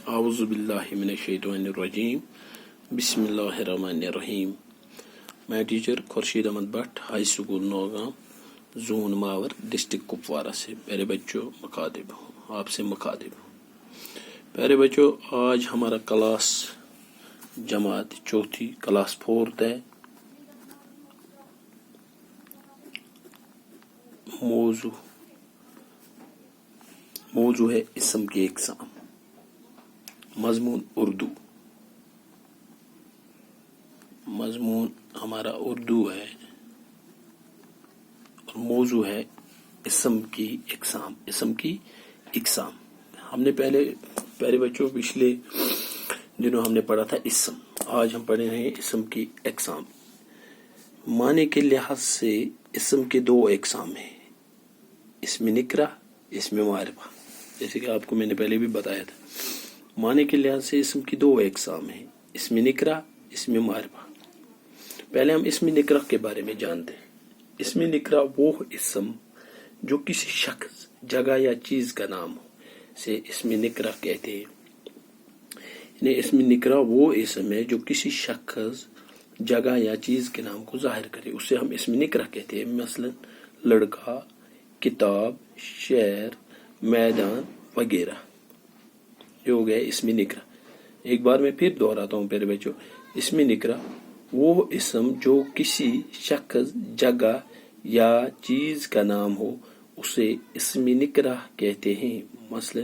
اعوذ باللہ من الشیطان الرجیم بسم اللہ الرحمن الرحیم. میں teacher Khurshid Ahmad Bhat high school Nowgam zone Mawar district Kupwara سے. پیارے بچوں مخاطب ہوں آپ سے مخاطب ہوں. پیارے بچوں آج ہمارا کلاس جماعت چوتھی کلاس 4 ہے. موضوع ہے اسم کی اقسام. مضمون اردو. مضمون ہمارا اردو ہے اور موضوع ہے اسم کی اقسام. اسم کی اقسام ہم نے پہلے بچوں پچھلے دنوں ہم نے پڑھا تھا اسم. آج ہم پڑھے ہیں اسم کی اقسام. معنی کے لحاظ سے اسم کے 2 اقسام ہیں، اسم نکرہ، اسم معرفہ. جیسے کہ آپ کو میں نے پہلے بھی بتایا تھا. معنی کے لحاظ سے اسم کی 2 اقسام ہیں، اسم نکرہ، اسم معرفہ. پہلے ہم اسم نکرہ کے بارے میں جانتے ہیں. اسم نکرہ وہ اسم جو کسی شخص، جگہ یا چیز کا نام ہو سے اسم نکرہ کہتے ہیں. یعنی اسم نکرہ وہ اسم ہے جو کسی شخص، جگہ یا چیز کے نام کو ظاہر کرے، اسے ہم اسم نکرہ کہتے ہیں. مثلا لڑکا، کتاب، شہر، میدان وغیرہ. یہ ہو گیا اسم نکرہ. ایک بار میں پھر دہراتا ہوں پیارے بچوں، اسم نکرہ وہ اسم جو کسی شخص، جگہ یا چیز کا نام ہو اسے اسم نکرہ کہتے ہیں. مثلا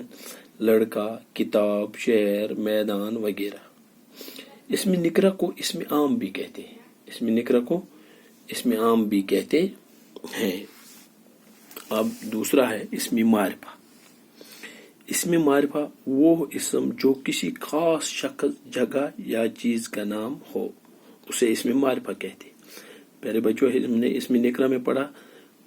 لڑکا، کتاب، شہر، میدان وغیرہ. اسم نکرہ کو اسم عام بھی کہتے ہیں. اسم نکرہ کو اسم عام بھی کہتے ہیں. اب دوسرا ہے اسم معرفہ. اسم معرفہ وہ اسم جو کسی خاص شخص، جگہ یا چیز کا نام ہو اسے اسم معرفہ کہتے ہیں. پہلے بچوں ہم نے اسم نکرہ میں پڑھا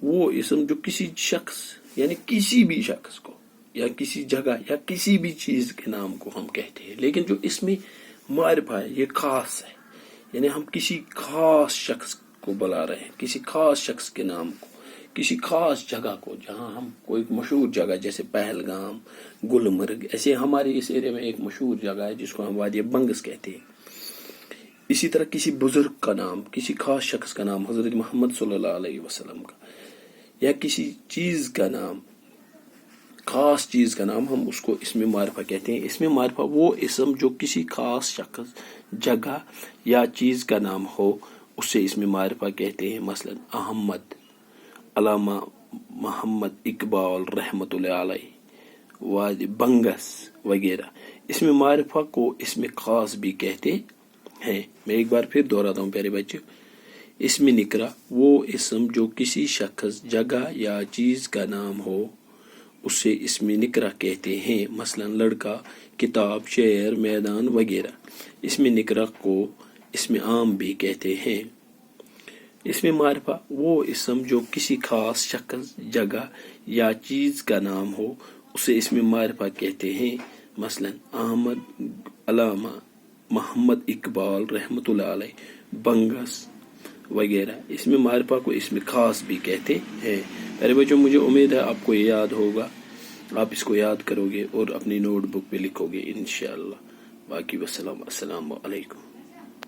وہ اسم جو کسی شخص، یعنی کسی بھی شخص کو یا کسی جگہ یا کسی بھی چیز کے نام کو ہم کہتے ہیں. لیکن جو اسم معرفہ ہے یہ خاص ہے، یعنی ہم کسی خاص شخص کو بلا رہے ہیں، کسی خاص شخص کے نام کو، کسی خاص جگہ کو. جہاں ہم کوئی مشہور جگہ جیسے پہلگام، گلمرگ، ایسے ہمارے اس ایریا میں ایک مشہور جگہ ہے جس کو ہم وادی بنگس کہتے ہیں. اسی طرح کسی بزرگ کا نام، کسی خاص شخص کا نام، حضرت محمد صلی اللہ علیہ وسلم کا، یا کسی چیز کا نام، خاص چیز کا نام، ہم اس کو اسم معرفہ کہتے ہیں. اسم معرفہ وہ اسم جو کسی خاص شخص، جگہ یا چیز کا نام ہو اسے اسم معرفہ کہتے ہیں. مثلا احمد، علامہ محمد اقبال رحمۃ اللہ علیہ، وادی بنگس وغیرہ. اسم معرفہ کو اسم خاص بھی کہتے ہیں. میں ایک بار پھر دہراتا ہوں پیارے بچے، اسم نکرہ وہ اسم جو کسی شخص، جگہ یا چیز کا نام ہو اسے اسم نکرہ کہتے ہیں. مثلا لڑکا، کتاب، شہر، میدان وغیرہ. اسم نکرہ کو اسم عام بھی کہتے ہیں. اسم معرفہ وہ اسم جو کسی خاص شخص، جگہ یا چیز کا نام ہو اسے اسم معرفہ کہتے ہیں. مثلا احمد، علامہ محمد اقبال رحمۃ اللہ علیہ، بنگس وغیرہ. اسم معرفہ کو اسم خاص بھی کہتے ہیں. میرے بچوں مجھے امید ہے آپ کو یہ یاد ہوگا، آپ اس کو یاد کرو گے اور اپنی نوٹ بک پہ لکھو گے انشاءاللہ. باقی السلام علیکم.